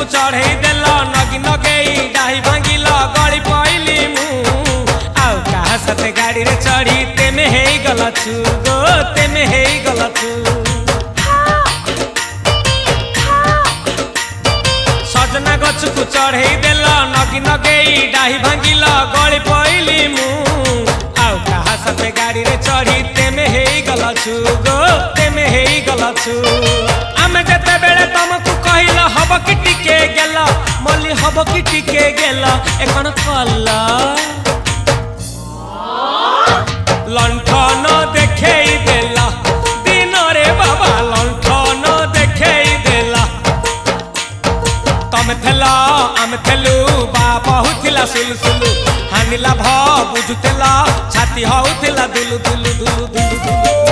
गछकु चढ़ई देल नगी नगेई डाही भांगिल गली पइली मु आउ कहा सते गाड़ी रे चढ़ी तेमे हेई गला छु गो तेमे हेई गला छु सजना गछकु चढ़ई देल नगी नगेई डाही भांगिल गली पइली मु आउ कहा सते गाड़ी रे चढ़ी तेमे हेई गला छु गो तेमे हेई गला छु आमे जते बेले तुमको कहिल हब कि टिके गेल मल्ली हब कि टिके गेल एखन कल्ला लंठन देखेई देला दिन रे बाबा लंठन देखेई देला तमे थेला आमे थेलु बाबा हुथिला सुलसुलु हानिला भ बुझुतेला छाती हउथिला दुलु दुलु दुलु दुलु दुलु